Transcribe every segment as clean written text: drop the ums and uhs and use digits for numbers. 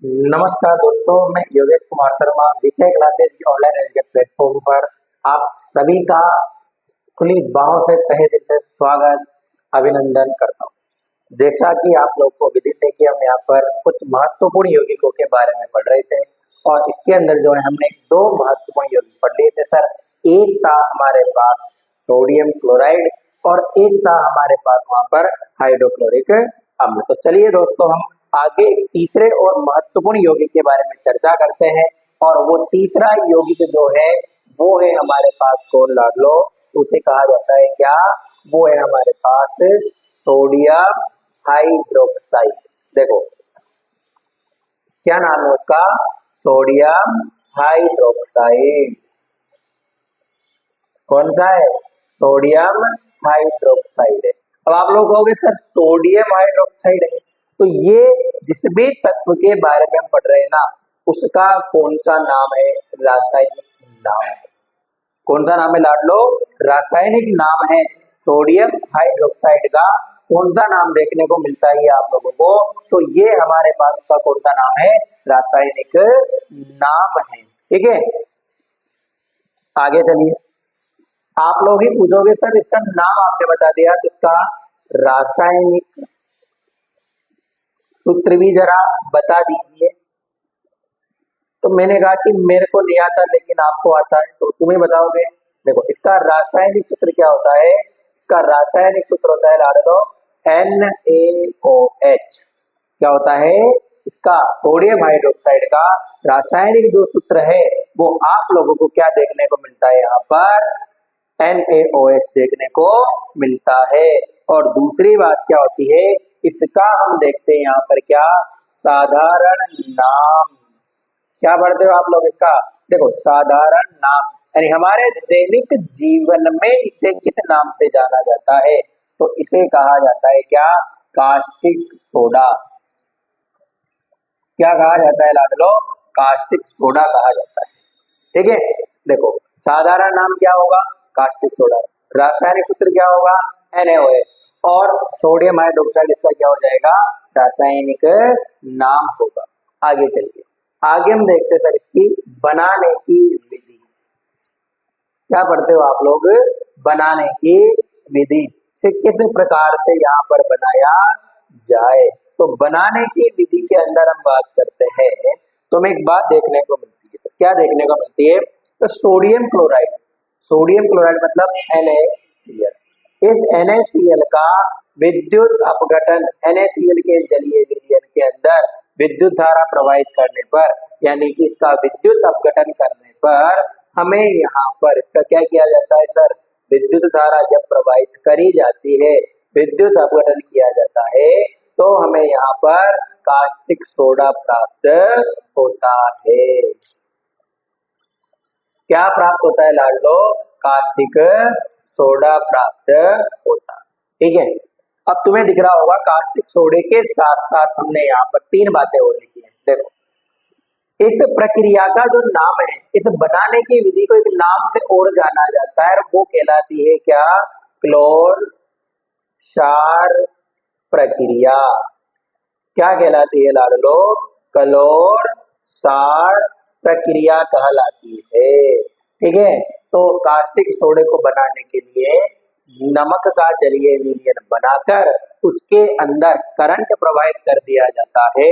नमस्कार दोस्तों, मैं योगेश कुमार शर्मा विषय क्लासेज की ऑनलाइन एजुकेशन प्लेटफॉर्म पर आप सभी का खुली बाहों से तहे दिल से स्वागत अभिनंदन करता हूँ। जैसा कि आप लोग को विदित है कि हम यहाँ पर कुछ महत्वपूर्ण यौगिकों के बारे में पढ़ रहे थे और इसके अंदर जो है हमने दो महत्वपूर्ण यौगिक पढ़ लिए थे सर। एक था हमारे पास सोडियम क्लोराइड और एक था हमारे पास वहां पर हाइड्रोक्लोरिक अम्ल। तो चलिए दोस्तों, हम आगे एक तीसरे और महत्वपूर्ण यौगिक के बारे में चर्चा करते हैं और वो तीसरा यौगिक जो है वो है हमारे पास, कौन लाडलो, उसे कहा जाता है क्या? वो है हमारे पास सोडियम हाइड्रोक्साइड। देखो क्या नाम है उसका, सोडियम हाइड्रोक्साइड। कौन सा है? सोडियम हाइड्रोक्साइड है। अब आप लोग कहोगे सर सोडियम हाइड्रोक्साइड है तो ये जिस भी तत्व के बारे में हम पढ़ रहे हैं ना, उसका कौन सा नाम है, रासायनिक नाम है। कौन सा नाम है लाडलो? रासायनिक नाम है सोडियम हाइड्रोक्साइड का। कौन सा नाम देखने को मिलता है आप लोगों को? तो ये हमारे पास उसका कौन सा नाम है, रासायनिक नाम है। ठीक है, आगे चलिए। आप लोग ही पूछोगे सर इसका नाम आपने बता दिया तो इसका रासायनिक सूत्र भी जरा बता दीजिए। तो मैंने कहा कि मेरे को नहीं आता लेकिन आपको आता है तो तुम्हें बताओगे। देखो इसका रासायनिक सूत्र क्या होता है, इसका रासायनिक सूत्र होता है लाडलो NaOH। क्या होता है इसका? सोडियम हाइड्रोक्साइड का रासायनिक जो सूत्र है वो आप लोगों को क्या देखने को मिलता है यहाँ पर? NaOH देखने को मिलता है। और दूसरी बात क्या होती है, इसका हम देखते हैं यहाँ पर क्या, साधारण नाम। क्या पढ़ते हो आप लोग इसका? देखो साधारण नाम, यानी हमारे दैनिक जीवन में इसे किस नाम से जाना जाता है? तो इसे कहा जाता है क्या, कास्टिक सोडा। क्या कहा जाता है लाडलो? कास्टिक सोडा कहा जाता है। ठीक है, देखो साधारण नाम क्या होगा, कास्टिक सोडा। रासायनिक सूत्र क्या होगा, NaOH। और सोडियम हाइड्रोक्साइड इसका क्या हो जाएगा, रासायनिक नाम होगा। आगे चलिए, आगे हम देखते हैं सर इसकी बनाने की विधि। क्या पढ़ते हो आप लोग? बनाने की विधि से किस प्रकार से यहाँ पर बनाया जाए। तो बनाने की विधि के अंदर हम बात करते हैं तो हमें एक बात देखने को मिलती है। क्या देखने को मिलती है? तो सोडियम क्लोराइड, सोडियम क्लोराइड मतलब NaCl। इस NaCl का विद्युत अपघटन NaCl के जलीय विलयन के अंदर विद्युत धारा प्रवाहित करने पर, यानी कि इसका विद्युत अपघटन करने पर हमें यहाँ पर इसका क्या किया जाता है सर? विद्युत धारा जब प्रवाहित करी जाती है, विद्युत अपघटन किया जाता है तो हमें यहाँ पर कास्टिक सोडा प्राप्त होता है। क्या प्राप्त होता है लाडलो? कास्टिक सोडा प्राप्त होता है। ठीक है, अब तुम्हें दिख रहा होगा कास्टिक सोडे के साथ साथ हमने यहाँ पर तीन बातें और लिखी है। देखो इस प्रक्रिया का जो नाम है, इस बनाने की विधि को एक नाम से और जाना जाता है, वो कहलाती है क्या, क्लोर क्षार प्रक्रिया। क्या कहलाती है लाडलो? क्लोर क्षार प्रक्रिया कहलाती है। ठीक है, तो कास्टिक सोडे को बनाने के लिए नमक का जलीय विलयन बनाकर उसके अंदर करंट प्रवाहित कर दिया जाता है।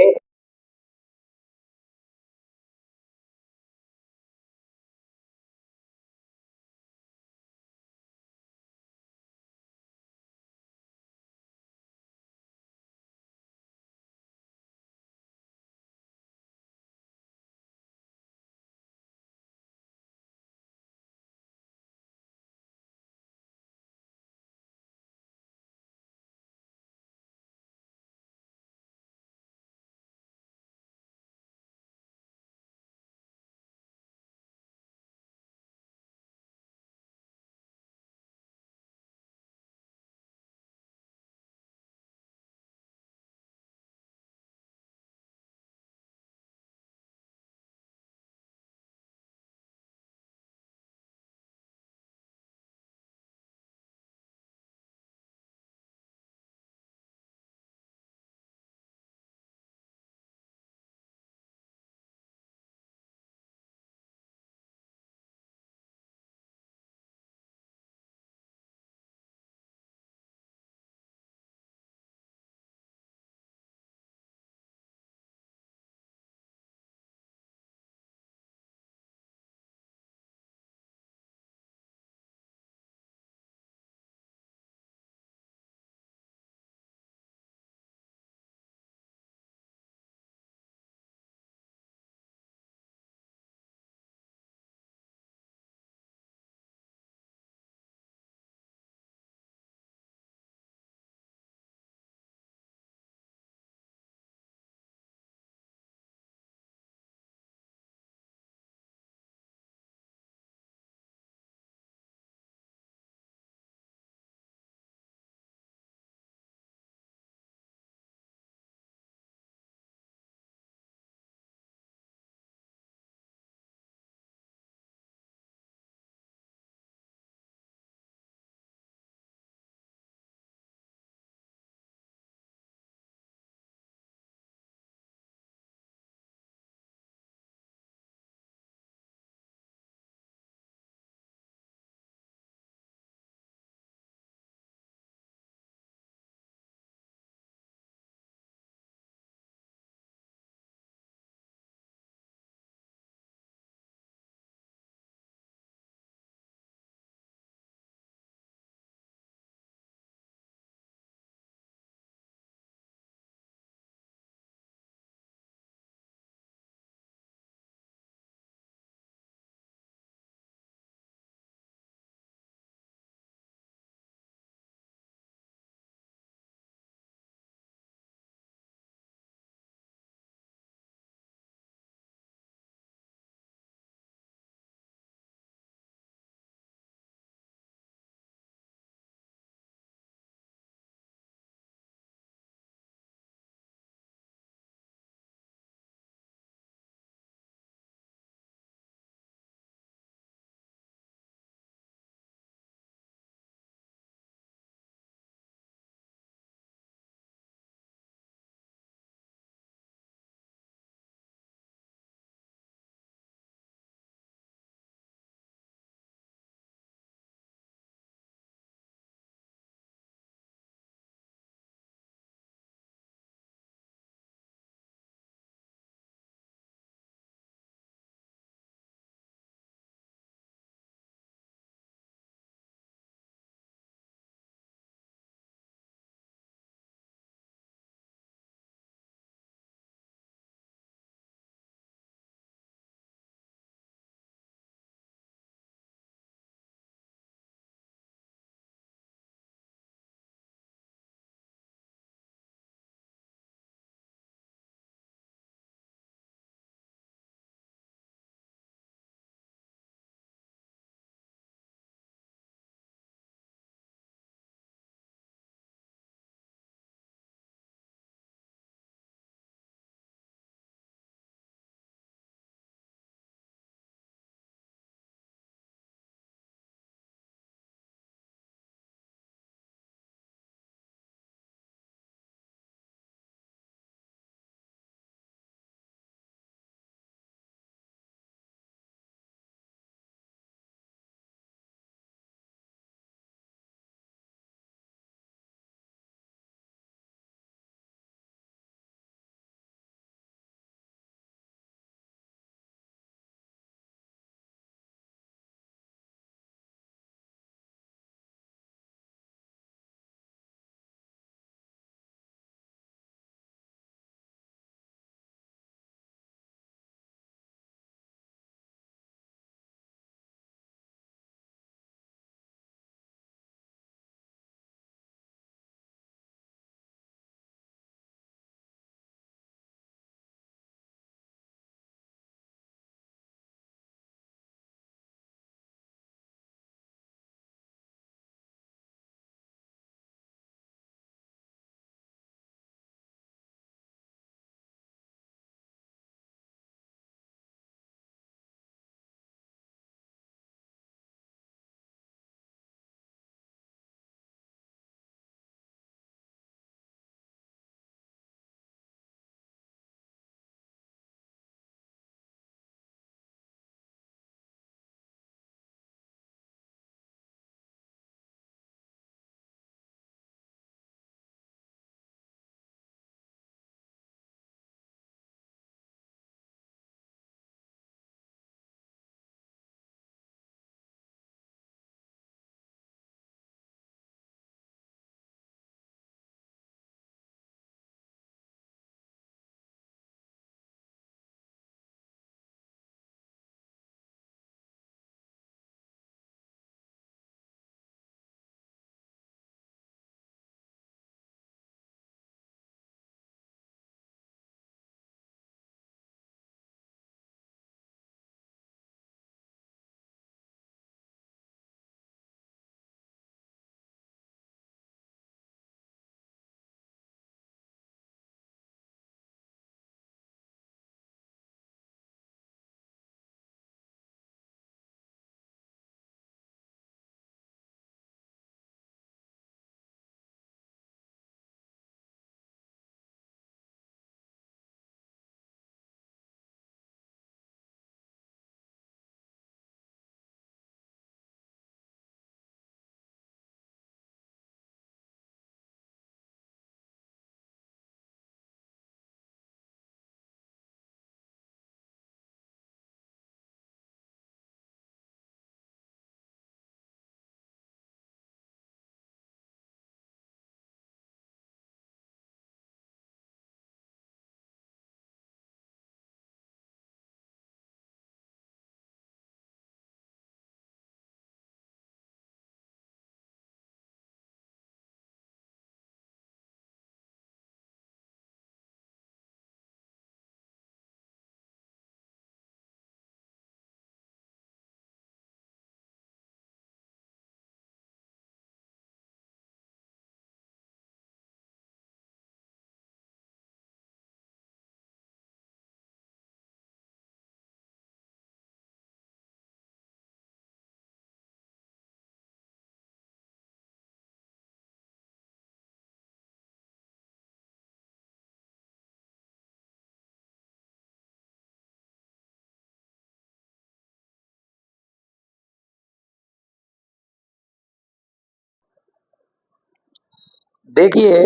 देखिए,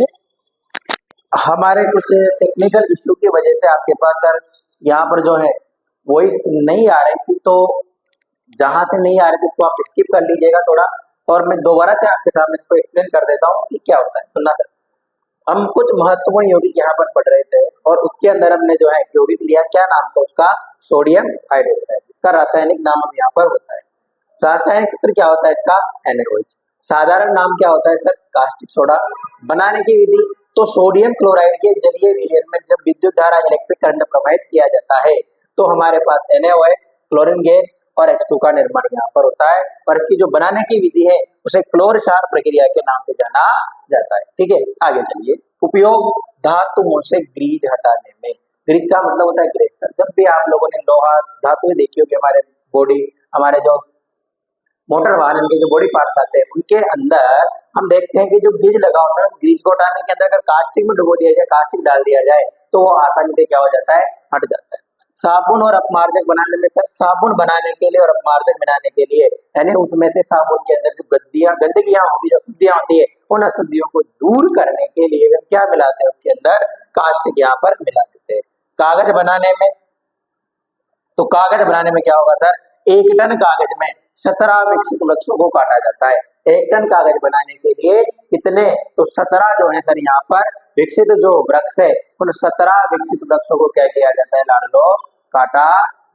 हमारे कुछ टेक्निकल इश्यू की वजह से आपके पास सर यहाँ पर जो है वॉइस नहीं आ रही थी, तो जहां से नहीं आ रही थी तो आप स्किप कर लीजिएगा थोड़ा, और मैं दोबारा से आपके सामने इसको एक्सप्लेन कर देता हूँ कि क्या होता है। सुनना सर, हम कुछ महत्वपूर्ण यौगिक यहाँ पर पढ़ रहे थे और उसके अंदर हमने जो है एक यौगिक लिया, क्या नाम था उसका? Sodium hydroxide. इसका रासायनिक नाम हम यहाँ पर होता है, रासायनिक सूत्र क्या होता है इसका? NaOH। साधारण नाम क्या होता है सर? Caustic soda. बनाने की विधि, तो सोडियम क्लोराइड के जलीय विलयन में जब विद्युत धारा इलेक्ट्रिक करंट प्रवाहित किया जाता है तो हमारे पास NaOH, क्लोरीन गैस और H2 का निर्माण यहाँ पर होता है। और इसकी जो बनाने की विधि है उसे क्लोर क्षार प्रक्रिया के नाम से जाना जाता है। ठीक है, आगे चलिए। उपयोग धातुओं से ग्रीज हटाने में। ग्रीज का मतलब होता है ग्रेस। जब भी आप लोगों ने लोहा धातुएं देखी होगी, हमारे बॉडी, हमारे जो मोटर वाहन के जो बॉडी पार्ट्स आते हैं उनके अंदर हम देखते हैं कि जो ग्रीज लगा होता है, ग्रीज को हटाने के अंदर अगर कास्टिक में डुबो दिया जाए, कास्टिक डाल दिया जाए तो वो आसानी से क्या हो जाता है? हट जाता है। साबुन और अपमार्जक बनाने में सर, साबुन बनाने के लिए और अपमार्जक बनाने के लिए, यानी उसमें से साबुन के अंदर जो गंदगियां होगी, जो अशुद्धियां होती है, उन अशुद्धियों को दूर करने के लिए हम क्या मिलाते हैं उसके अंदर? कास्टिक यहाँ पर मिला देते हैं। कागज बनाने में, तो कागज बनाने में क्या होगा सर? 1 टन कागज में 17 विकसित वृक्षों को काटा जाता है। 1 टन कागज बनाने के लिए कितने? तो 17 जो है सर यहाँ पर विकसित जो वृक्ष है, उन 17 विकसित वृक्षों को क्या किया जाता है लाडलो? काटा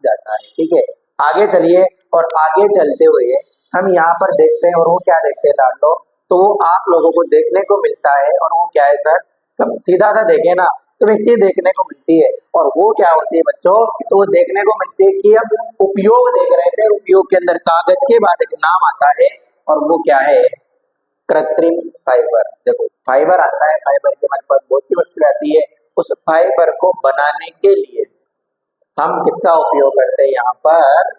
जाता है। ठीक है, आगे चलिए। और आगे चलते हुए हम यहाँ पर देखते हैं, और वो क्या देखते हैं लाडलो? तो वो आप लोगों को देखने को मिलता है, और वो क्या है सर? तो सीधा सा देखे ना तो एक चीज देखने को मिलती है, और वो क्या होती है बच्चों? तो वो देखने को मिलती है कि हम उपयोग देख रहे थे, उपयोग के अंदर कागज के बाद एक नाम आता है, और वो क्या है? कृत्रिम फाइबर। देखो, फाइबर आता है, फाइबर के हमारे पास बहुत सी वस्तु आती है, उस फाइबर को बनाने के लिए हम किसका उपयोग करते हैं? यहाँ पर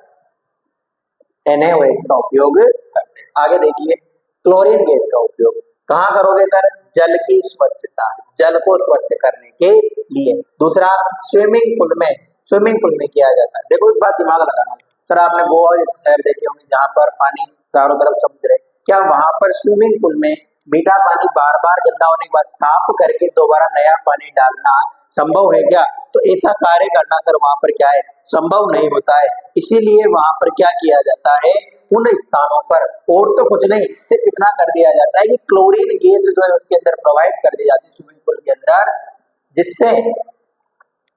NaOH का उपयोग करते हैं। आगे देखिए, क्लोरीन गैस का उपयोग कहाँ करोगे सर? जल की स्वच्छता, जल को स्वच्छ करने के लिए। दूसरा, स्विमिंग पूल में किया जाता है। देखो, एक बात दिमाग लगाना सर, आपने गोवा जैसे शहर देखे होंगे जहाँ पर पानी चारों तरफ समुद्र है, क्या वहां पर स्विमिंग पूल में मीठा पानी बार बार गंदा होने के बाद साफ करके दोबारा नया पानी डालना संभव है क्या? तो ऐसा कार्य करना सर वहां पर क्या है? संभव नहीं होता है। इसीलिए वहां पर क्या किया जाता है? उन स्थानों पर और तो कुछ नहीं, सिर्फ इतना कर दिया जाता है कि क्लोरीन गैस जो है उसके अंदर प्रोवाइड कर दी जाती है स्विमिंग पूल के अंदर, जिससे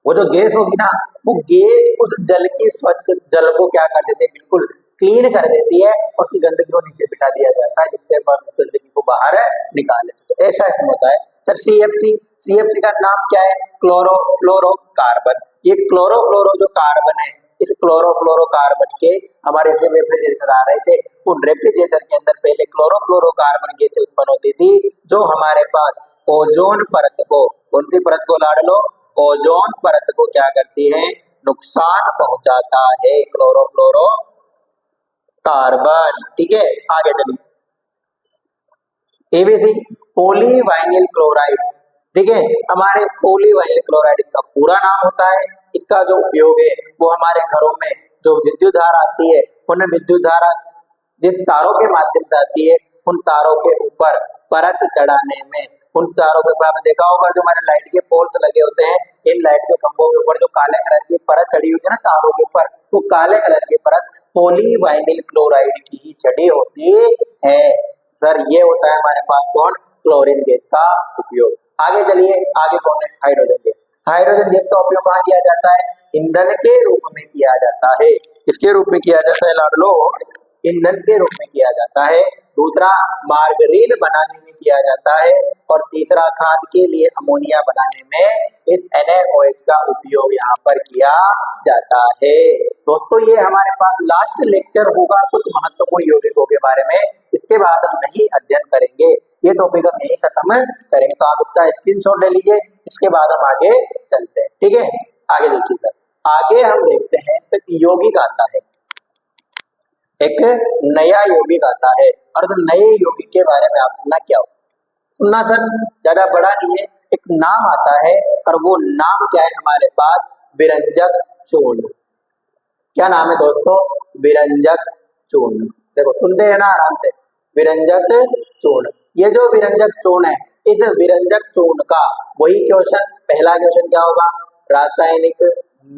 वो जो गैस होगी ना, वो गैस उस जल की स्वच्छ जल को क्या कर देती है? बिल्कुल क्लीन कर देती है, और उसकी गंदगी को नीचे बिठा दिया जाता है, जिससे हम उस गंदगी को बाहर निकाले। तो ऐसा क्यों होता है सर? CFC का नाम क्या है? क्लोरोफ्लोरोकार्बन। ये क्लोरोफ्लोरो जो कार्बन है, इस क्लोरोफ्लोरोकार्बन के हमारे जो रेफ्रिजरेटर आ रहे थे, उन रेफ्रिजरेटर के अंदर पहले क्लोरोफ्लोरोकार्बन गैसें उत्पन्न होती थी, जो हमारे पास ओजोन परत को, कौन सी परत को लाडलो? ओजोन परत को क्या करती है? नुकसान पहुंचाता है क्लोरोफ्लोरो कार्बन। ठीक है, आगे चलिए। ABC, polyvinyl chloride. ठीक है, हमारे पॉलीवाइनिल क्लोराइड इसका पूरा नाम होता है। इसका जो उपयोग है वो हमारे घरों में जो विद्युत धारा आती है, उन विद्युत धारा जिन तारों के माध्यम से आती है, उन तारों के ऊपर परत चढ़ाने में, उन तारों के ऊपर आपने देखा होगा जो हमारे लाइट के पोल्स लगे होते हैं, इन लाइट के खंभों के ऊपर जो काले कलर की परत चढ़ी होती है ना तारों के ऊपर, वो काले कलर की परत पॉलीवाइनिल क्लोराइड की ही चढ़ी होती है। सर ये होता है हमारे पास कौन? क्लोरीन गैस का उपयोग। आगे चलिए, आगे कौन है? Hydrogen gas. हाइड्रोजन गैस का उपयोग कहाँ किया जाता है? ईंधन के रूप में किया जाता है। किसके रूप में किया जाता है लाडलो? ईंधन के रूप में किया जाता है। दूसरा, मार्गरीन बनाने में किया जाता है। और तीसरा, खाद के लिए अमोनिया बनाने में इस NaOH का उपयोग यहाँ पर किया जाता है। दोस्तों, ये हमारे पास लास्ट लेक्चर होगा कुछ महत्वपूर्ण यौगिकों के बारे में। इसके बाद हम नहीं अध्ययन करेंगे, ये टॉपिक हम यही खत्म करेंगे। तो आप इसका स्क्रीनशॉट ले लीजिए, इसके बाद हम आगे चलते हैं। ठीक है, आगे देखिए सर, आगे हम देखते हैं तो यौगिक आता है, एक नया यौगिक आता है, और उस नए यौगिक के बारे में आप सुनना क्या हो? सुनना सर, ज्यादा बड़ा नहीं है, एक नाम आता है, और वो नाम क्या है हमारे पास? विरंजक चूर्ण। क्या नाम है दोस्तों? विरंजक चूर्ण। देखो सुनते हैं ना आराम से, विरंजक चूर्ण। ये जो विरंजक चूर्ण है, इस विरंजक चूर्ण का, वही क्वेश्चन, पहला क्वेश्चन क्या होगा, रासायनिक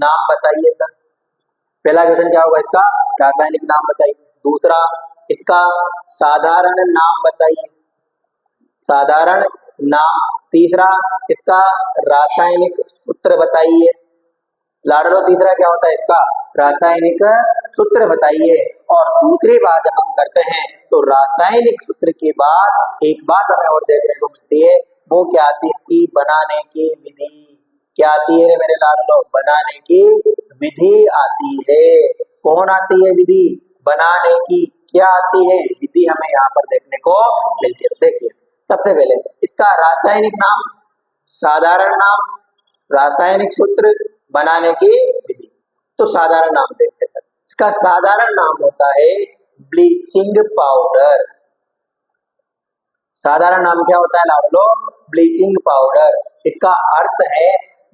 नाम बताइए सर। पहला क्वेश्चन क्या होगा इसका, रासायनिक नाम बताइए। दूसरा, इसका साधारण नाम बताइए, साधारण नाम। तीसरा, इसका रासायनिक सूत्र बताइए। लाडलो तीसरा क्या होता है इसका, रासायनिक सूत्र बताइए। और दूसरी बात जब हम करते हैं तो रासायनिक सूत्र के बाद एक बात हमें और देखने को मिलती है, वो क्या आती है, इसकी बनाने की विधि। क्या आती है मेरे लाडलो, बनाने की विधि आती है। कौन आती है विधि, बनाने की क्या आती है विधि, हमें यहाँ पर देखने को मिलती है। देखिए सबसे पहले इसका रासायनिक नाम, साधारण नाम, रासायनिक सूत्र, बनाने की विधि। तो साधारण नाम देखते हैं। इसका साधारण नाम होता है ब्लीचिंग पाउडर। साधारण नाम क्या होता है लाडलो, ब्लीचिंग पाउडर। इसका अर्थ है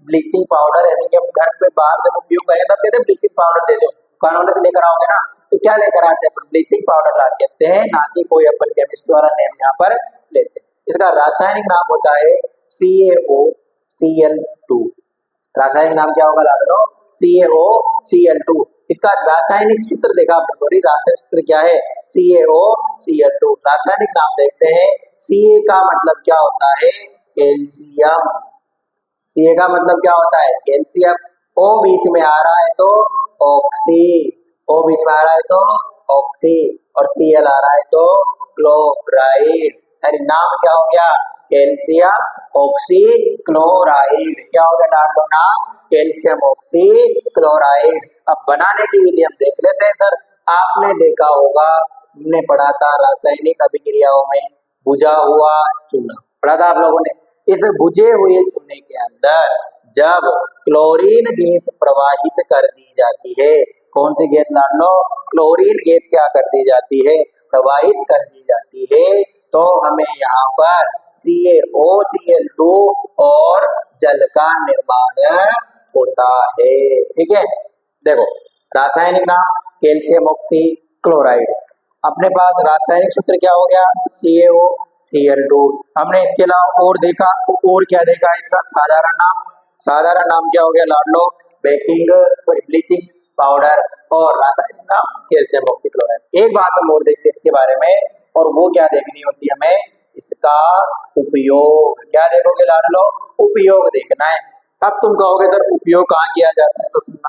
ब्लीचिंग पाउडर, यानी कि हम घर पे बाहर जब उपयोग करें तब कहते हैं ब्लीचिंग पाउडर दे दो, कानून से लेकर आओगे ना तो क्या लेकर आते हैं, ब्लीचिंग पाउडर ला कहते हैं, ना कि कोई अपन केमिस्ट वाला नेम यहाँ पर लेते हैं। इसका रासायनिक नाम होता है CaOCl2। रासायनिक नाम क्या होगा लाडलो, CaOCl2। इसका रासायनिक सूत्र देखा आपने, सॉरी रासायनिक सूत्र क्या है, CaOCl2। रासायनिक नाम देखते हैं। Ca का मतलब क्या होता है, कैल्शियम। Ca का मतलब क्या होता है, कैल्शियम। O बीच में आ रहा है तो ऑक्सी, O बीच में आ रहा है तो ऑक्सी, और Cl आ रहा है तो क्लोराइड। यानी नाम क्या हो गया, कैल्शियम ऑक्सी क्लोराइड। क्या हो गया लाडलो नाम, कैल्शियम ऑक्सी क्लोराइड। अब बनाने की विधि हम देख लेते हैं सर। आपने देखा होगा, हमने पढ़ा था रासायनिक अभिक्रियाओं में बुझा हुआ चूना, पढ़ा था आप लोगों ने। इस बुझे हुए चूने के अंदर जब क्लोरीन गैस प्रवाहित कर दी जाती है, कौन सी गैस लाडलो, क्लोरीन गैस क्या कर दी जाती है, प्रवाहित कर दी जाती है, तो हमें यहाँ पर CaOCl2 और जल का निर्माण होता है। ठीक है, देखो रासायनिक नाम कैल्शियम ऑक्सी क्लोराइड। अपने पास रासायनिक सूत्र क्या हो गया, CaOCl2। हमने इसके अलावा और देखा तो और क्या देखा, इसका साधारण नाम, साधारण नाम क्या हो गया लाडलो, बेकिंग ब्लीचिंग पाउडर, और रासायनिक नाम कैल्शियम ऑक्सी क्लोराइड। एक बात हम और देखते हैं इसके बारे में, और वो क्या देखनी होती है हमें, इसका उपयोग। क्या देखोगे लाडलो, उपयोग देखना है। अब तुम कहोगे सर उपयोग कहाँ किया जाता है, तो सुनना।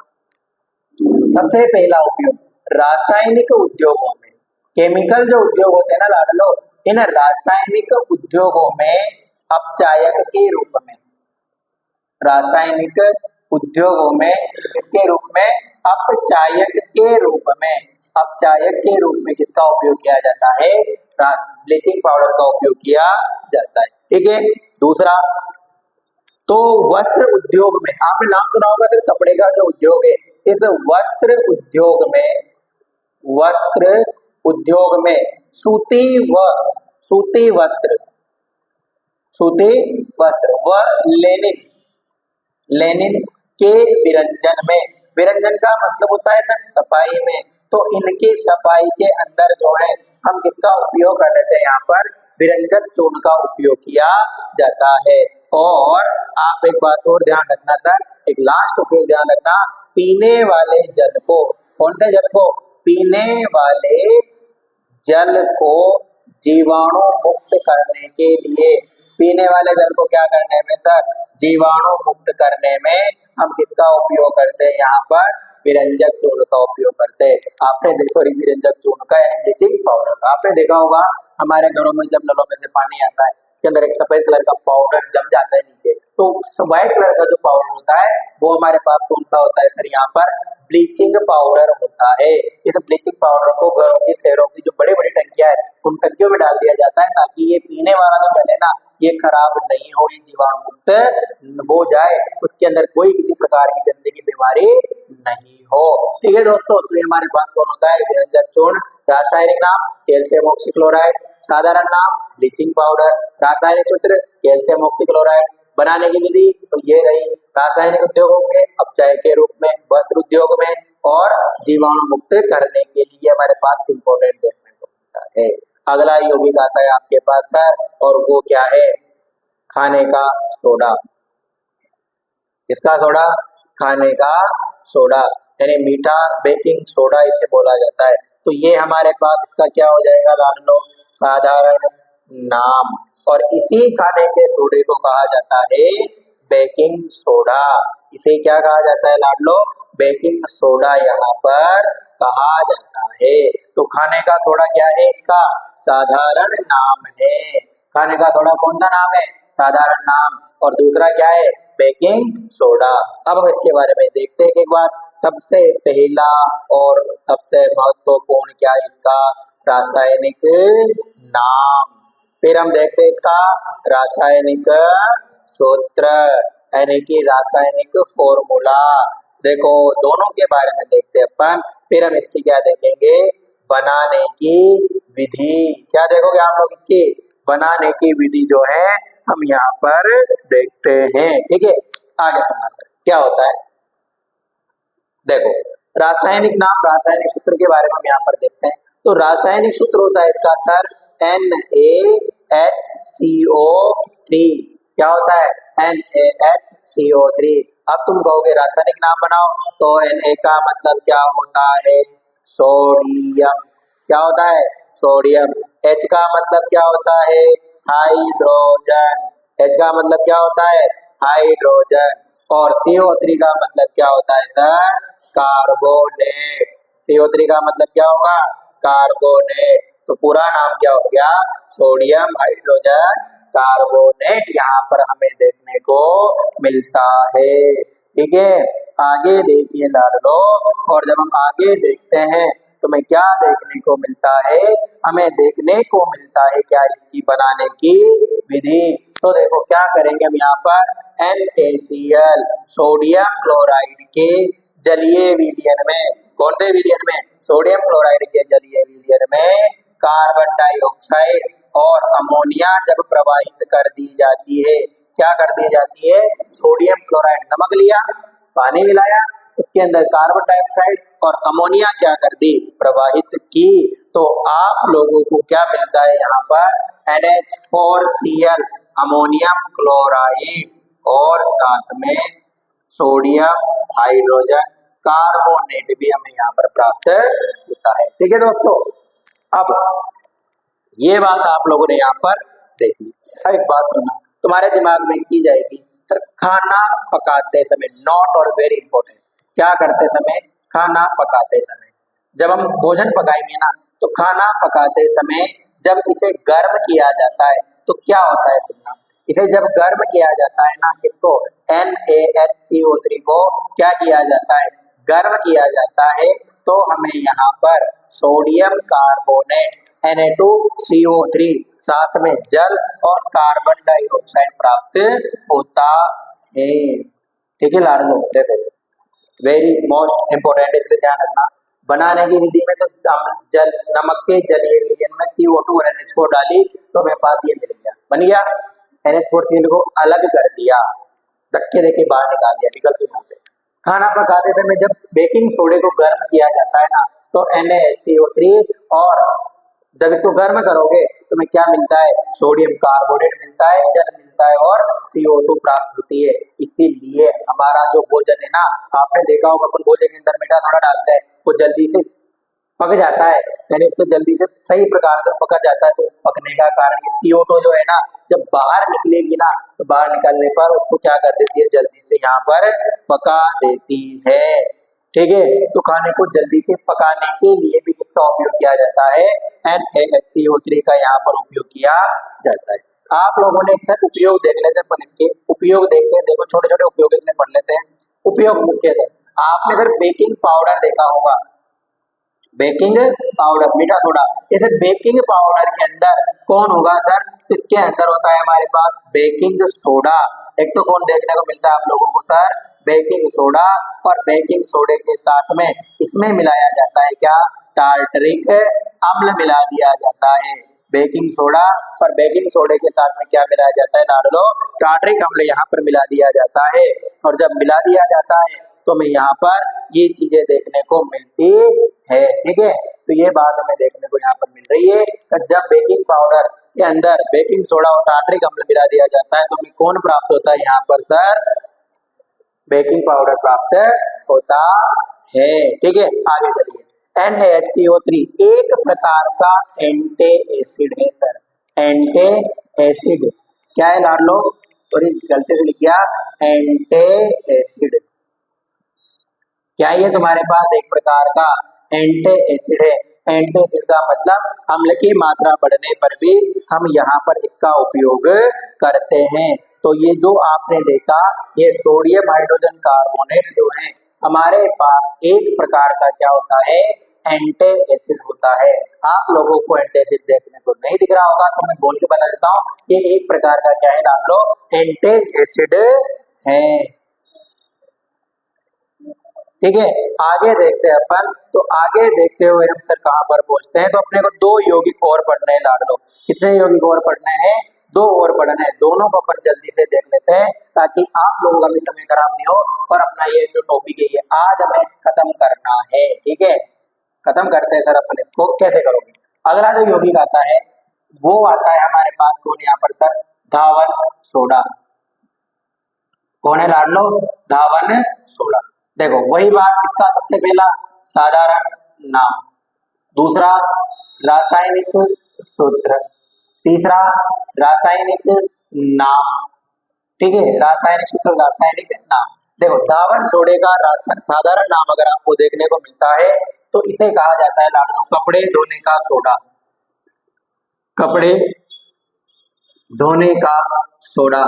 सबसे पहला उपयोग रासायनिक उद्योगों में, केमिकल जो उद्योग होते हैं ना लाडलो, इन रासायनिक उद्योगों में अपचायक के रूप में, रासायनिक उद्योगों में इसके रूप में, अपचायक के रूप में, अपचायक के रूप में किसका उपयोग किया जाता है, ब्लीचिंग पाउडर का उपयोग किया जाता है। ठीक है, दूसरा तो वस्त्र उद्योग में, आपने नाम सुना होगा सर कपड़े का जो उद्योग है, इस वस्त्र उद्योग में, वस्त्र उद्योग में सूती वस्त्र, सूती वस्त्र व लेनिन, लेनिन के विरंजन में, विरंजन का मतलब होता है सर सफाई में, तो इनकी सफाई के अंदर जो है हम किसका उपयोग कर लेते हैं, यहाँ पर विरंजक चूर्ण का उपयोग किया जाता है। और आप एक बात और ध्यान रखना सर, एक लास्ट उपयोग ध्यान रखना, पीने वाले जल को, कौन से जल को, पीने वाले जल को जीवाणु मुक्त करने के लिए, पीने वाले जल को क्या करने में सर, जीवाणु मुक्त करने में हम किसका उपयोग करते हैं, यहाँ पर विरंजक चूर्ण का उपयोग करते हैं। आपने सॉरी विरंजक चूर्ण का यानी ब्लीचिंग पाउडर का, आपने देखा होगा हमारे घरों में जब नलों में से पानी आता है, इसके अंदर एक सफेद कलर का पाउडर जम जाता है नीचे, तो व्हाइट कलर का जो पाउडर होता है वो हमारे पास कौन सा होता है सर, यहाँ पर ब्लीचिंग पाउडर होता है। इस ब्लीचिंग पाउडर को घरों की, शहरों की जो बड़ी बड़ी टंकियां है उन टंकियों में डाल दिया जाता है, ताकि ये पीने वाला जो जल है ना ये खराब नहीं हो, ये जीवाणु मुक्त हो जाए, उसके अंदर कोई किसी प्रकार की गंदगी बीमारी नहीं हो। ठीक है दोस्तों, तो ये हमारे पास कौन होता है, विरंजक चूर्ण। रासायनिक नाम कैल्शियम ऑक्सीक्लोराइड, साधारण नाम ब्लीचिंग पाउडर, रासायनिक सूत्र कैल्शियम ऑक्सीक्लोराइड, बनाने की विधि तो ये रही, रासायनिक उद्योगों में, अपचायक के रूप में, वस्त्र उद्योग में, और जीवाणु मुक्त करने के लिए हमारे पास इंपॉर्टेंट देखने को मिलता है। अगला यौगिक आता है आपके पास सर, और वो क्या है, खाने का सोडा। किसका सोडा? खाने का सोडा, यानी मीठा बेकिंग सोडा इसे बोला जाता है। तो ये हमारे पास इसका क्या हो जाएगा लाड लो? साधारण नाम। और इसी खाने के सोडे को कहा जाता है बेकिंग सोडा। इसे क्या कहा जाता है लाड लो? बेकिंग सोडा यहाँ पर कहा जाता है। तो खाने का सोडा क्या है? इसका साधारण नाम है। खाने का सोडा कौन सा नाम है? साधारण नाम। और दूसरा क्या है? Baking soda. अब हम इसके बारे में देखते हैं एक बार। सबसे पहला और सबसे महत्वपूर्ण क्या है इसका? रासायनिक नाम। फिर हम देखते हैं इसका रासायनिक सूत्र, यानी कि रासायनिक फॉर्मूला। देखो दोनों के बारे में देखते हैं अपन। फिर हम इसकी क्या देखेंगे? बनाने की विधि। क्या देखोगे आप लोग? इसकी बनाने की विधि जो है हम यहाँ पर देखते हैं। ठीक है, आगे सुनना क्या होता है। देखो रासायनिक नाम, रासायनिक सूत्र के बारे में हम यहाँ पर देखते हैं। तो रासायनिक सूत्र होता है इसका सर NaHCO3। क्या होता है? NaHCO3। अब तुम कहोगे रासायनिक नाम बनाओ, तो Na का मतलब क्या होता है? सोडियम। क्या होता है? सोडियम। H का मतलब क्या होता है? हाइड्रोजन। H का मतलब क्या होता है? हाइड्रोजन। और CO3 का मतलब क्या होता है सर? कार्बोनेट। CO3 का मतलब क्या होगा? कार्बोनेट। तो पूरा नाम क्या हो गया? सोडियम हाइड्रोजन कार्बोनेट यहाँ पर हमें देखने को मिलता है। ठीक है, आगे देखिए लाडलो। और जब हम आगे देखते हैं तो हमें क्या देखने को मिलता है? हमें देखने को मिलता है क्या? इसकी बनाने की विधि। तो देखो क्या करेंगे हम यहाँ पर? NaCl सोडियम क्लोराइड के जलीय विलयन में, कौन से विलयन में? सोडियम क्लोराइड के जलीय विलयन में कार्बन डाइऑक्साइड और अमोनिया जब प्रवाहित कर दी जाती है, क्या कर दी जाती है? सोडियम क्लोराइड, नमक लिया, पानी मिलाया, उसके अंदर कार्बन डाइऑक्साइड और अमोनिया क्या कर दी? प्रवाहित की। तो आप लोगों को क्या मिलता है यहाँ पर? NH4Cl अमोनियम क्लोराइड और साथ में सोडियम हाइड्रोजन कार्बोनेट भी हमें यहाँ पर प्राप्त होता है। ठीक है दोस्तों, अब ये बात आप लोगों ने यहाँ पर देखी। अब एक बात सुनना, तुम्हारे दिमाग में एक चीज आएगी, सर खाना पकाते समय, नॉट और वेरी इंपॉर्टेंट, क्या करते समय? खाना पकाते समय जब हम भोजन पकाएंगे ना, तो खाना पकाते समय जब इसे गर्म किया जाता है तो क्या होता है? सुनना, इसे जब गर्म किया जाता है ना, किसको? NaHCO3 को क्या किया जाता है? गर्म किया जाता है। तो हमें यहाँ पर सोडियम कार्बोनेट Na2CO3 साथ में जल और कार्बन डाइऑक्साइड प्राप्त होता है। ठीक है लाडलो, देखो वेरी मोस्ट इम्पोर्टेंट, इसलिए ध्यान रखना। बनाने की विधि में तो जल, नमक के जलीय विलयन में CO2 और NH4 डाली तो हमें पास ये मिल गया, बन गया। NH4Cl को अलग कर दिया, धक्के देके बाहर निकाल दिया, निकल के मुंह से। खाना पकाते समय जब बेकिंग सोडे को गर्म किया जाता है ना, तो NaCO3 और जब इसको गर्म करोगे तो हमें क्या मिलता है? सोडियम कार्बोनेट मिलता है, जल मिलता है और CO2 प्राप्त होती है। इसीलिए हमारा जो भोजन है ना, आपने देखा होगा अपन भोजन के अंदर मीठा थोड़ा डालते हैं, वो जल्दी से पक जाता है, यानी उसको जल्दी से सही प्रकार से पका जाता है। तो पकने का कारण ये CO2 जो है ना, जब बाहर निकलेगी ना, तो बाहर निकलने पर उसको क्या कर देती है? जल्दी से यहाँ पर पका देती है। ठीक है, तो खाने को जल्दी से पकाने के लिए भी किसका उपयोग किया जाता है? NaHCO3 का यहाँ पर उपयोग किया जाता है। आप लोगों ने एक उपयोग देख लेते हैं, इसके उपयोग देखते हैं। देखो छोटे छोटे उपयोग इसमें पढ़ लेते हैं। उपयोग मुख्य थे, आपने अगर बेकिंग पाउडर देखा होगा, बेकिंग पाउडर मीठा सोडा, इसे बेकिंग पाउडर के अंदर कौन होगा सर? इसके अंदर होता है हमारे पास बेकिंग सोडा। एक तो कौन देखने को मिलता है आप लोगों को सर? Baking soda. और बेकिंग सोडे के साथ में इसमें मिलाया जाता है क्या? टार्टरिक अम्ल मिला दिया जाता है। बेकिंग सोडा और बेकिंग सोडे के साथ में क्या मिलाया जाता है लाडलो? टार्टरिक अम्ल यहाँ पर मिला दिया जाता है। और जब मिला दिया जाता है तो हमें यहाँ पर ये चीजें देखने को मिलती है। ठीक है, तो ये बात हमें देखने को यहाँ पर मिल रही है कि जब बेकिंग पाउडर के अंदर बेकिंग सोडा और टार्टरिक अम्ल मिला दिया जाता है तो हमें कौन प्राप्त होता है यहाँ पर सर? बेकिंग पाउडर प्राप्त होता है। ठीक है, आगे चलिए। NaHCO3 एक प्रकार का एंटी एसिड है सर। एंटी एसिड क्या है लाड लो? सॉरी गलती से लिख गया, एंटी एसिड। क्या ये तुम्हारे पास एक प्रकार का एंटी एसिड है? एंटी एसिड का मतलब अम्ल की मात्रा बढ़ने पर भी हम यहाँ पर इसका उपयोग करते हैं। तो ये जो आपने देखा, ये सोडियम हाइड्रोजन कार्बोनेट जो है हमारे पास एक प्रकार का क्या होता है? एंटी एसिड होता है। आप लोगों को एंटी एसिड देखने को नहीं दिख रहा होगा तो मैं बोल के बता देता हूँ, ये एक प्रकार का क्या है जान लो, एंटी एसिड है। ठीक है, आगे देखते हैं अपन। तो आगे देखते हुए हम सर कहाँ पर पहुंचते हैं? तो अपने को दो यौगिक और पढ़ने हैं लाडलो। कितने यौगिक और पढ़ने हैं? दो और पढ़ने हैं। दोनों को अपन जल्दी से देख लेते हैं ताकि आप लोगों का भी समय खराब नहीं हो और अपना ये जो टॉपिक है ये आज हमें खत्म करना है। ठीक है, खत्म करते हैं सर अपन इसको। कैसे करोगे? अगला जो यौगिक आता है वो आता है हमारे पास कौन यहाँ पर सर? धावन सोडा। कौन है लाडलो? धावन सोडा। देखो वही बात, इसका सबसे पहला साधारण नाम, दूसरा रासायनिक सूत्र, तीसरा रासायनिक नाम। ठीक है, रासायनिक सूत्र, रासायनिक नाम। देखो धावन सोडे का साधारण नाम अगर आपको देखने को मिलता है तो इसे कहा जाता है लाडलो कपड़े धोने का सोडा। कपड़े धोने का सोडा।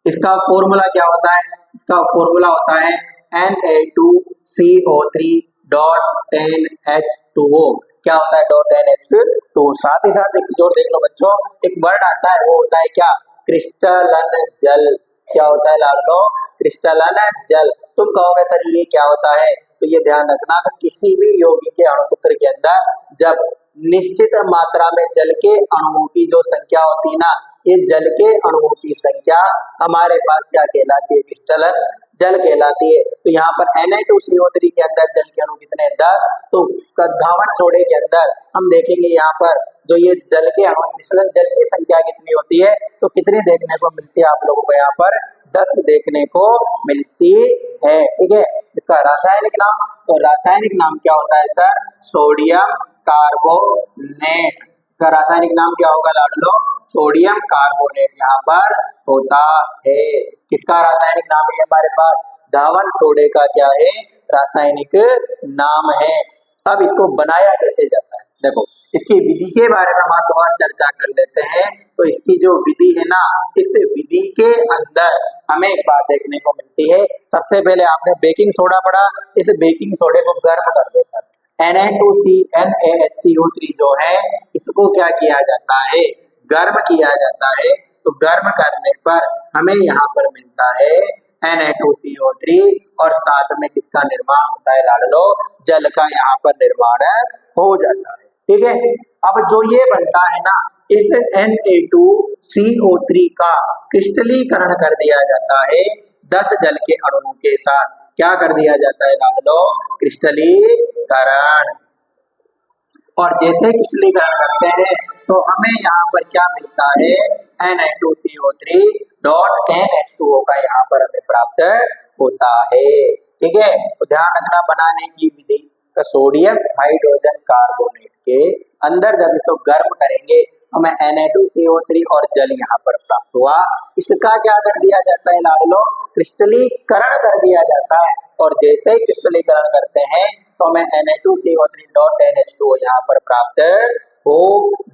इसका फॉर्मूला क्या होता है? इसका फॉर्मूला होता है Na2CO3.10H2O। क्या होता है? .10H2O। साथ ही साथ एक चीज और देख लो बच्चों, एक वर्ड आता है वो होता है क्या? क्रिस्टलन जल। क्या होता है लाडलो? क्रिस्टलन जल। तुम कहोगे सर ये क्या होता है? तो ये ध्यान रखना कि किसी भी यौगिक के अणुसूत्र के अंदर जब निश्चित मात्रा में जल के अणुओं की जो संख्या होती है ना, ये जल के अणुओं की संख्या हमारे पास क्या कहलाती है? क्रिस्टलन जल कहलाती है। तो यहाँ पर Na2CO3 के अंदर जल के अणु कितने? 10। तो धावन सोडे के अंदर हम देखेंगे यहाँ पर जो ये जल के अणु क्रिस्टलन जल की संख्या कितनी होती है? तो कितनी देखने को मिलती है आप लोगों को? यहाँ पर 10 देखने को मिलती है। ठीक है, इसका रासायनिक नाम, तो रासायनिक नाम क्या होता है सर? Sodium carbonate. इसका रासायनिक नाम क्या होगा लाडलो? सोडियम कार्बोनेट यहाँ पर होता है। किसका रासायनिक नाम है हमारे पास? धावन सोडे का क्या है? रासायनिक नाम है। अब इसको बनाया कैसे जाता है? देखो इसकी विधि के बारे में हम थोड़ा चर्चा कर लेते हैं। तो इसकी जो विधि है ना, इस विधि के अंदर हमें एक बात देखने को मिलती है। सबसे पहले आपने बेकिंग सोडा पढ़ा, इस बेकिंग सोडे को गर्म कर दो सर। NaHCO3 जो है इसको क्या किया जाता है? गर्म किया जाता है। तो गर्म करने पर हमें यहाँ पर मिलता है Na2CO3 और साथ में किसका निर्माण होता है लाडलो? जल का यहाँ पर निर्माण हो जाता है। ठीक है, अब जो ये बनता है ना, इस Na2CO3 का क्रिस्टलीकरण कर दिया जाता है 10 जल के अणुओं के साथ। क्या कर दिया जाता है लाडलो? क्रिस्टलीकरण। और जैसे क्रिस्टलीकरण करते हैं तो हमें यहाँ पर क्या मिलता है? Na2CO3.10H2O का यहाँ पर हमें प्राप्त होता है। ठीक है, तो ध्यान रखना बनाने की विधि का सोडियम हाइड्रोजन कार्बोनेट के अंदर जब इसको गर्म करेंगे तो हमें Na2CO3 और जल यहाँ पर प्राप्त हुआ। इसका क्या कर दिया जाता है लाडलो? क्रिस्टलीकरण कर दिया जाता है। और जैसे ही क्रिस्टलीकरण करते हैं तो हमें Na2CO3.10H2O यहाँ पर प्राप्त हो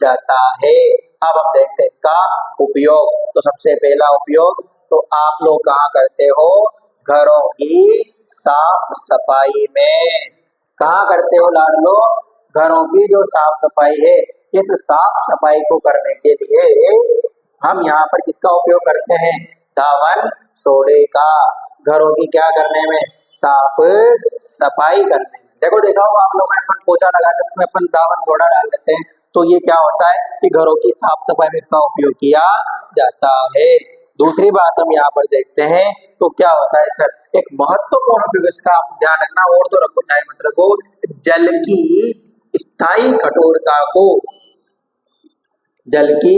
जाता है। अब हम देखते हैं इसका उपयोग। तो सबसे पहला उपयोग तो आप लोग कहाँ करते हो? घरों की साफ सफाई में। कहाँ करते हो लाडलो? घरों की जो साफ सफाई है, इस साफ सफाई को करने के लिए हम यहाँ पर किसका उपयोग करते हैं? धावन सोडे का। घरों की क्या करने में? साफ सफाई करने में। देखो देखा होगा आप लोगों ने, अपन पोछा लगाते उसमें अपन धावन सोडा डाल देते हैं। तो ये क्या होता है कि घरों की साफ सफाई में इसका उपयोग किया जाता है। दूसरी बात हम यहाँ पर देखते हैं तो क्या होता है सर? एक महत्वपूर्ण उपयोग इसका आप ध्यान रखना, और तो रखो चाहे मत रखो, जल की स्थायी कठोरता को जल की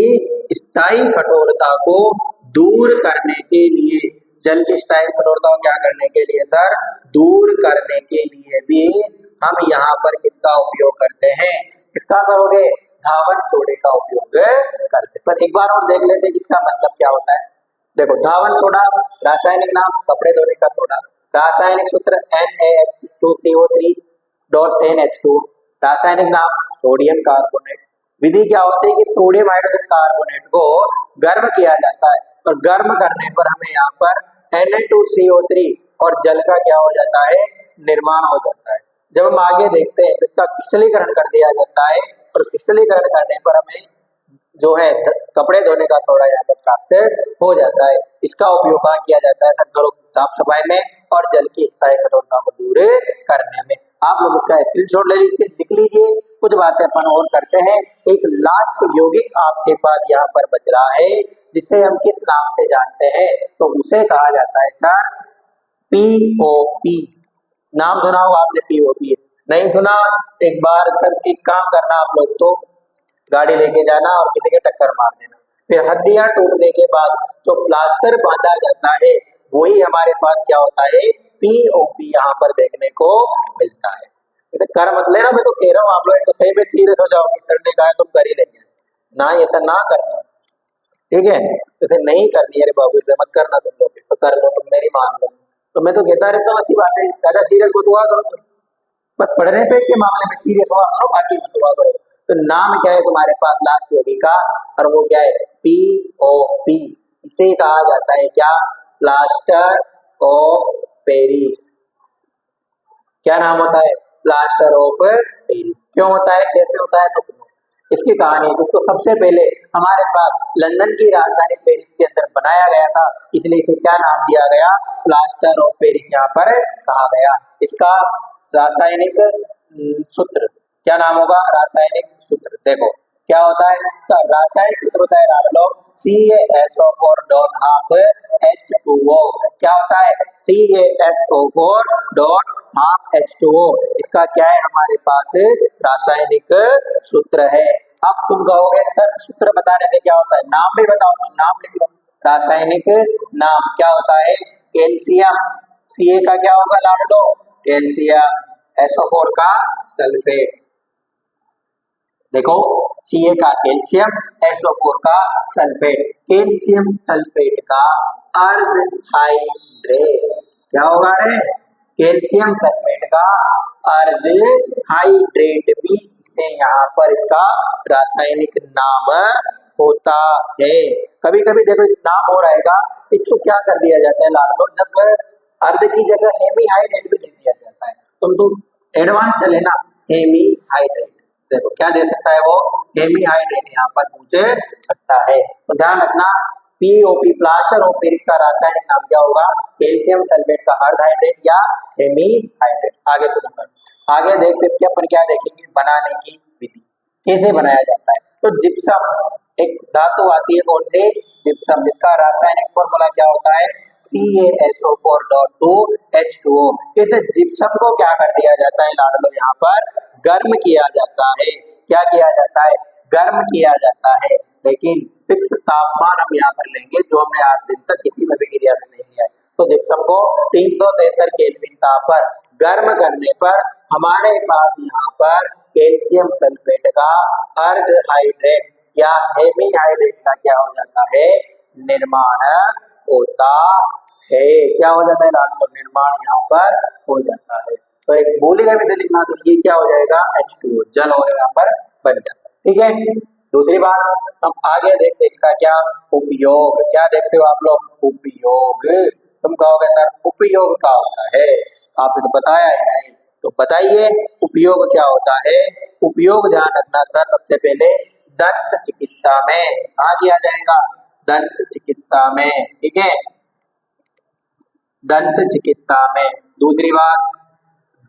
स्थायी कठोरता को दूर करने के लिए, जल की स्थायी कठोरता को क्या करने के लिए सर, दूर करने के लिए भी हम यहाँ पर किसका उपयोग करते हैं, किसका करोगे, धावन सोडे का उपयोग करते। पर एक बार और देख लेते हैं इसका मतलब क्या होता है। देखो धावन सोडा रासायनिक नाम कपड़े धोने का सोडा, रासायनिक सूत्र NaH2CO3.10H2, रासायनिक नाम सोडियम कार्बोनेट। विधि क्या होती है कि सोडियम हाइड्रोजन कार्बोनेट को गर्म किया जाता है और गर्म करने पर हमें यहाँ पर Na2CO3 और जल का क्या हो जाता है, निर्माण हो जाता है। जब हम आगे देखते हैं तो इसका क्रिस्टलीकरण कर दिया जाता है और क्रिस्टलीकरण करने पर हमें जो है कपड़े धोने का सोडा यहाँ पर प्राप्त हो जाता है। इसका उपयोग कहाँ किया जाता है, घरों की साफ सफाई में और जल की स्थायी कठोरता को दूर करने में। आप लोग इसका स्क्रीनशॉट ले लीजिए, लिख लीजिए। कुछ बातें अपन और करते हैं। एक लास्ट यौगिक आपके पास यहाँ पर बच रहा है जिसे हम किस नाम से जानते हैं, तो उसे कहा जाता है सर पीओपी। नाम सुना होगा आपने पीओपी, नहीं सुना एक बार सर एक काम करना, आप लोग तो गाड़ी लेके जाना और किसी के टक्कर मार देना, फिर हड्डियां टूटने के बाद जो प्लास्टर बांधा जाता है वही हमारे पास क्या होता है, पीओपी यहाँ पर देखने को मिलता है। तो कर मत लेना, मैं तो कह रहा हूँ आप लोग तो सही में सीरियस हो जाओगे, सर ने कहा है तुम कर ही लेंगे ना, ऐसा ना करना, ठीक है, इसे नहीं करनी है रे बाबू, इसे मत करना, तुम लोग तो कर लो, तुम मेरी मान लो। तो मैं तो कहता रहता हूँ ऐसी बातें, ज्यादा सीरियस मत हुआ करो तुम, बस पढ़ने पे के मामले में सीरियस हुआ करो, बाकी मत हुआ करो। तो नाम क्या है तुम्हारे पास लास्ट योगी का, और वो क्या है, पीओपी। इसे कहा जाता है क्या, प्लास्टर ऑफ पेरिस। क्या नाम होता है, प्लास्टर ऑफ पेरिस। क्यों होता है, कैसे होता है, तो सुनो इसकी कहानी। तो सबसे पहले हमारे पास लंदन की राजधानी पेरिस के अंदर बनाया गया था, इसलिए इसे क्या नाम दिया गया, प्लास्टर ऑफ पेरिस यहाँ पर कहा गया। इसका रासायनिक सूत्र क्या नाम होगा, रासायनिक सूत्र देखो क्या होता है, इसका रासायनिक सूत्र होता है लाडलो CaSO4 डॉट हाफ H2O। क्या होता है, CaSO4 डॉट हाफ H2O। इसका क्या है हमारे पास रासायनिक सूत्र है। अब तुम कहोगे सर सूत्र बताने से क्या होता है, नाम भी बताओ, तो नाम लिख लो। रासायनिक नाम क्या होता है, कैल्शियम, Ca का क्या होगा लाडलो, कैल्शियम, SO4 का सल्फेट। देखो Ca का कैल्शियम, SO4 का सल्फेट, कैल्शियम सल्फेट का अर्धहाइड्रेट। क्या होगा रे, कैल्शियम सल्फेट का अर्धहाइड्रेट भी इसे यहाँ पर इसका रासायनिक नाम होता है। कभी कभी देखो नाम हो रहेगा, इसको क्या कर दिया जाता है लाडलो, जब अर्ध की जगह हेमीहाइड्रेट भी दे दिया जाता है, तुम तो एडवांस चले ना, हेमीहाइड्रेट। देखो क्या दे सकता है वो, हेमीहाइड्रेट यहाँ पर पूछ सकता है। तो ध्यान रखना, पीओपी प्लास्टर ऑफ पेरिस का रासायनिक नाम क्या होगा, कैल्शियम सल्फेट का अर्धहाइड्रेट या हेमीहाइड्रेट। आगे सुनो, आगे देखते इसके अपन क्या देखेंगे, बनाने की विधि कैसे बनाया जाता है। तो जिप्सम एक धातु आती है, कौन सी, जिप्सम, जिसका रासायनिक फॉर्मूला क्या होता है, CaSO4.2H2O। इस जिप्सम को क्या कर दिया जाता है लाडलो, यहाँ पर गर्म किया जाता है। क्या किया जाता है, गर्म किया जाता है, लेकिन फिक्स तापमान हम यहाँ पर लेंगे जो हमने आज दिन तक किसी में भी क्रिया में नहीं लिया है। तो जिप्सम को 373 केल्विन ताप पर गर्म करने पर हमारे पास यहाँ पर कैल्शियम सल्फेट का अर्धहाइड्रेट या हेमीहाइड्रेट का क्या हो जाता है, निर्माण होता है। क्या हो जाता है लाडलो, निर्माण यहाँ पर हो जाता है। तो एक मूलिका विधि लिखना, तो ये क्या हो जाएगा, H2O, जल और यहाँ पर बन जाता है, ठीक है। दूसरी बात हम आगे देखते हैं इसका क्या उपयोग, क्या देखते हो आप लोग, उपयोग। तुम कहोगे सर उपयोग क्या होता है, आपने तो बताया है नहीं, तो बताइए उपयोग क्या होता है। उपयोग ध्यान रखना सर, सबसे पहले दंत चिकित्सा में आगे आ जाएगा, दंत चिकित्सा में, ठीक है, दंत चिकित्सा में। दूसरी बात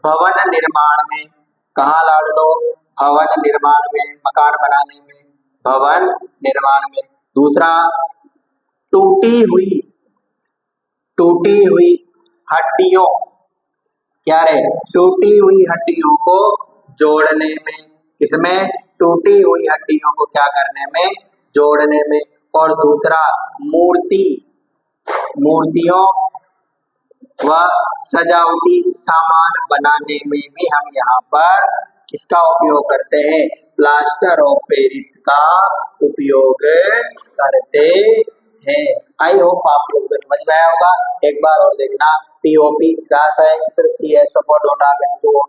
भवन निर्माण में, कहाँ लाडलो, भवन निर्माण में, मकान बनाने में, भवन निर्माण में। दूसरा टूटी हुई हड्डियों, क्या रे, टूटी हुई हड्डियों को जोड़ने में, इसमें टूटी हुई हड्डियों को क्या करने में, जोड़ने में। और दूसरा मूर्तियों व सजावटी सामान बनाने में भी हम यहाँ पर किसका उपयोग करते हैं, प्लास्टर ऑफ पेरिस का उपयोग करते हैं। आई होप आप लोगों को समझ में आया होगा। एक बार और देखना, पीओपी रासायनिक सूत्र CSO4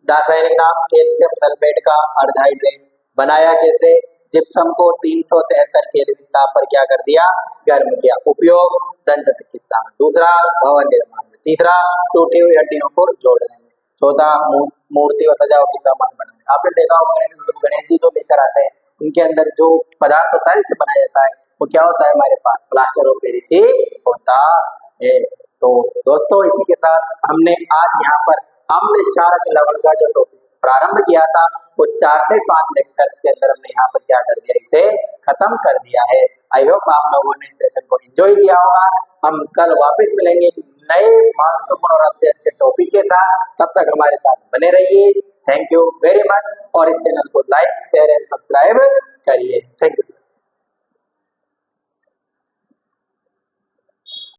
रासायनिक नाम कैल्शियम सल्फेट का अर्धहाइड्रेट, बनाया कैसे, जिप्सम को 373 केल्विन ताप पर क्या कर दिया, गर्म किया। उपयोग दंत चिकित्सा में। दूसरा भवन निर्माण में। तीसरा टूटी हुई हड्डियों को जोड़ने में। चौथा मूर्ति और सजावटी सामान बनाने। आपने देखा होगा गणेश जी जो लेकर आते हैं उनके अंदर जो पदार्थ होता है जिससे बनाया जाता है वो क्या होता है, हमारे पास प्लास्टर ऑफ पेरिस ही होता है। तो दोस्तों इसी के साथ हमने आज यहाँ पर अम्ल क्षारक लवण का जो टॉपिक प्रारंभ किया था वो 4 से 5 लेक्चर के अंदर हमने यहाँ पर क्या कर दिया, इसे खत्म कर दिया है। आई होप आप लोगों ने इस सेशन को एंजॉय किया होगा। हम कल वापस मिलेंगे नए महत्वपूर्ण और अच्छे टॉपिक के साथ। तब तक हमारे साथ बने रहिए। Thank you very much. और इस चैनल को लाइक शेयर एंड सब्सक्राइब करिए। Thank you.